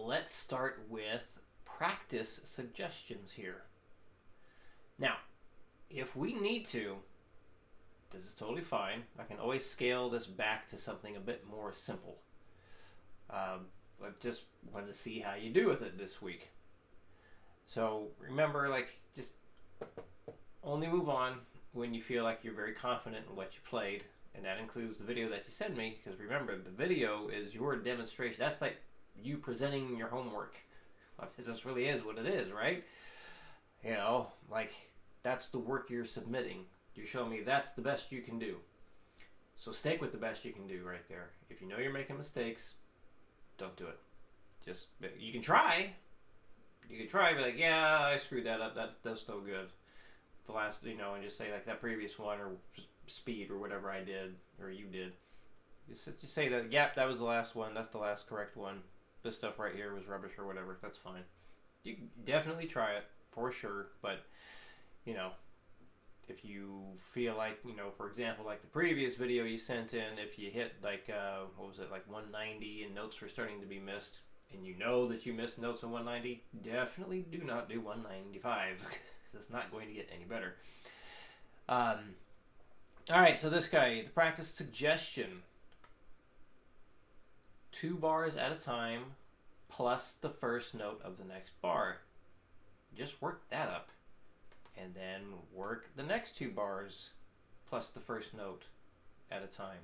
let's start with practice suggestions here. Now, if we need to, this is totally fine. I can always scale this back to something a bit more simple. But just wanted to see how you do with it this week. So remember, just only move on when you feel like you're very confident in what you played. And that includes the video that you send me, because remember, the video is your demonstration. That's like you presenting your homework. This really is what it is, right? That's the work you're submitting. You're showing me that's the best you can do. So stick with the best you can do right there. If you know you're making mistakes, don't do it. You can try. You can try, be like, yeah, I screwed that up. That's no good. The last, and just say like that previous one, or speed, or whatever I did, or you did. Just say that, yep, that was the last one. That's the last correct one. This stuff right here was rubbish or whatever. That's fine. You definitely try it for sure. But, if you feel like, for example, like the previous video you sent in, if you hit like 190 and notes were starting to be missed, and you know that you missed notes on 190, definitely do not do 195. It's not going to get any better. All right, so this guy, the practice suggestion. 2 bars at a time plus the first note of the next bar. Just work that up. And then work the next 2 bars plus the first note at a time.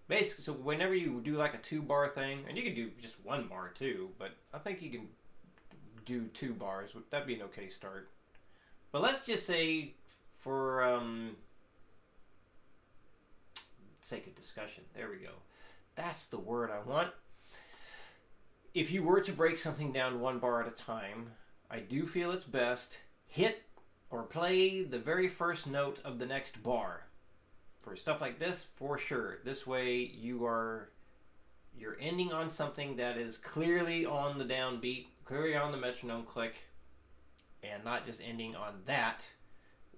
Basically, so whenever you do like a 2-bar thing, and you can do just 1 bar too, but I think you can do 2 bars. That'd be an okay start. But let's just say, for sake of discussion, there we go. That's the word I want. If you were to break something down 1 bar at a time, I do feel it's best hit or play the very first note of the next bar. For stuff like this, for sure. This way you're ending on something that is clearly on the downbeat, clearly on the metronome click, and not just ending on that,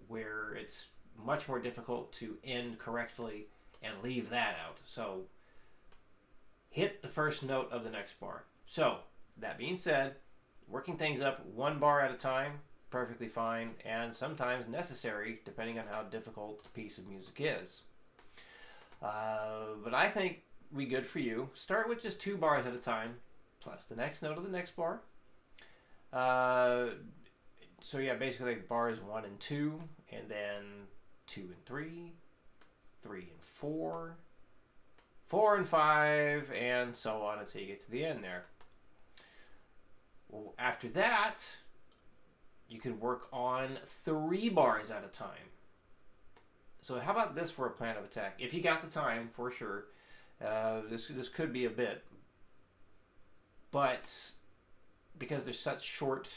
where it's much more difficult to end correctly and leave that out. So hit the first note of the next bar. So that being said, working things up 1 bar at a time, perfectly fine, and sometimes necessary depending on how difficult the piece of music is. But I think we good for you. Start with just 2 bars at a time, plus the next note of the next bar. So yeah, basically like bars 1 and 2, and then 2 and 3, 3 and 4, 4 and 5, and so on until you get to the end there. Well, after that, you could work on 3 bars at a time. So how about this for a plan of attack? If you got the time, for sure. This could be a bit. But because they're such short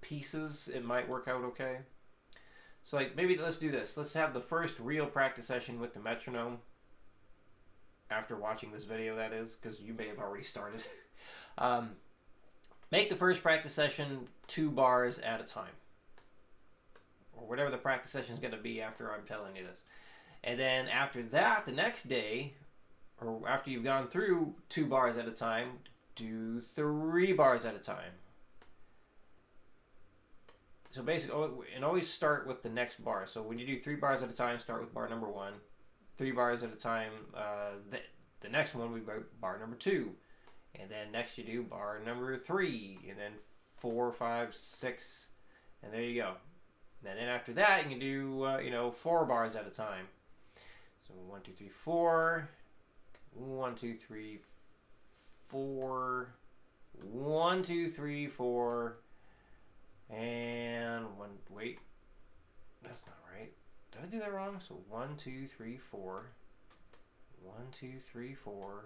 pieces, it might work out okay. So maybe let's do this. Let's have the first real practice session with the metronome. After watching this video, that is, because you may have already started. Make the first practice session 2 bars at a time. Or whatever the practice session is going to be after I'm telling you this. And then after that, the next day, or after you've gone through 2 bars at a time, do 3 bars at a time. So basically, and always start with the next bar. So when you do 3 bars at a time, start with bar number 1. 3 bars at a time, the next one we bar number 2. And then next you do bar number 3, and then 4, 5, 6, and there you go. And then after that, you can do 4 bars at a time. So 1, 2, 3, 4, 1, 2, 3, 4, 1, 2, 3, 4, and one. Wait, that's not right. Did I do that wrong? So 1, 2, 3, 4, 1, 2, 3, 4.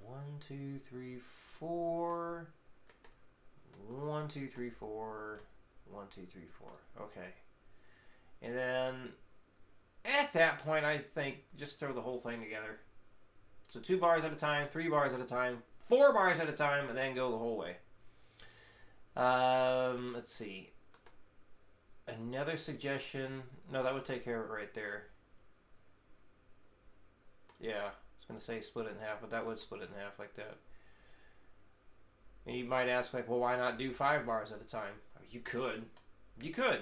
1, 2, 3, 4. 1, 2, 3, 4. 1, 2, 3, 4. Okay. And then at that point, I think just throw the whole thing together. So 2 bars at a time, 3 bars at a time, 4 bars at a time, and then go the whole way. Let's see. Another suggestion. No, that would take care of it right there. Yeah. I was going to say split it in half, but that would split it in half like that. And you might ask, like, well, why not do 5 bars at a time? You could. You could.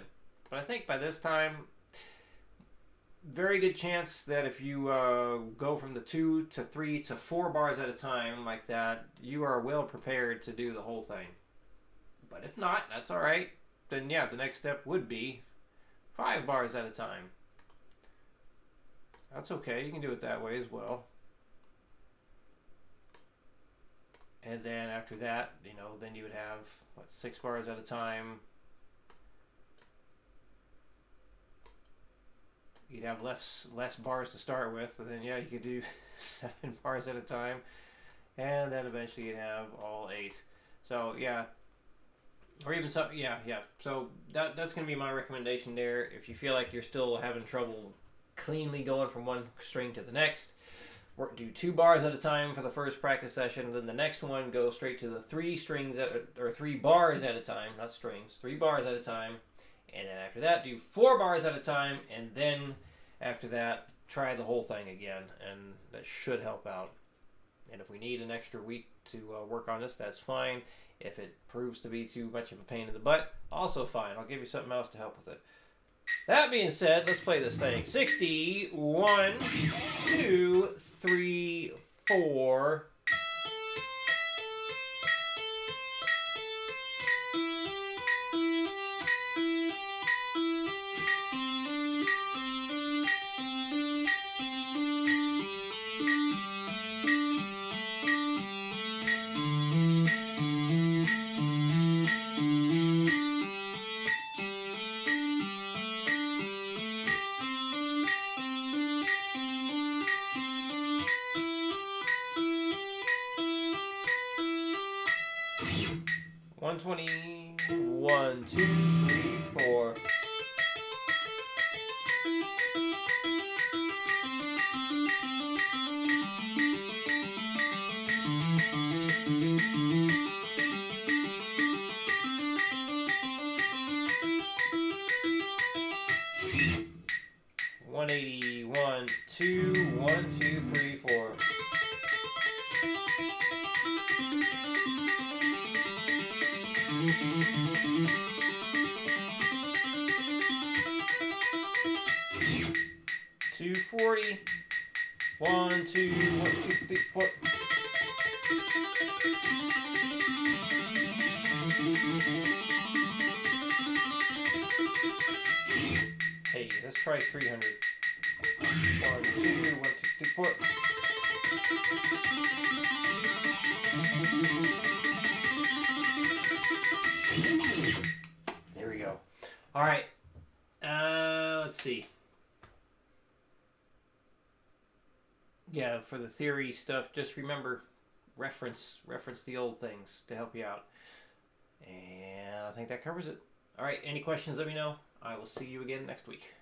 But I think by this time, very good chance that if you go from the 2 to 3 to 4 bars at a time like that, you are well prepared to do the whole thing. But if not, that's all right. Then yeah, the next step would be 5 bars at a time. That's okay. You can do it that way as well. And then after that, then you would have 6 bars at a time. You'd have less bars to start with, and then yeah, you could do 7 bars at a time, and then eventually you'd have all 8. So yeah, or even some, yeah. So that's gonna be my recommendation there. If you feel like you're still having trouble cleanly going from one string to the next, do 2 bars at a time for the first practice session. Then the next one, go straight to the 3 bars at a time, not strings, 3 bars at a time. And then after that, do 4 bars at a time, and then after that, try the whole thing again, and that should help out. And if we need an extra week to work on this, that's fine. If it proves to be too much of a pain in the butt, also fine. I'll give you something else to help with it. That being said, let's play this thing. 60, 1, 2, 3, 4... 120, 1, 2, 3, 4. One 180, 1, 2, 1, 2, 3, 4. Two 40. 1, 2, 1, 2, 3, 4. Hey, let's try 300. 1, 2, 1, 2, 3, 4. There we go. All right. Let's see. Yeah, for the theory stuff, just remember, reference the old things to help you out. And I think that covers it. All right, any questions, let me know. I will see you again next week.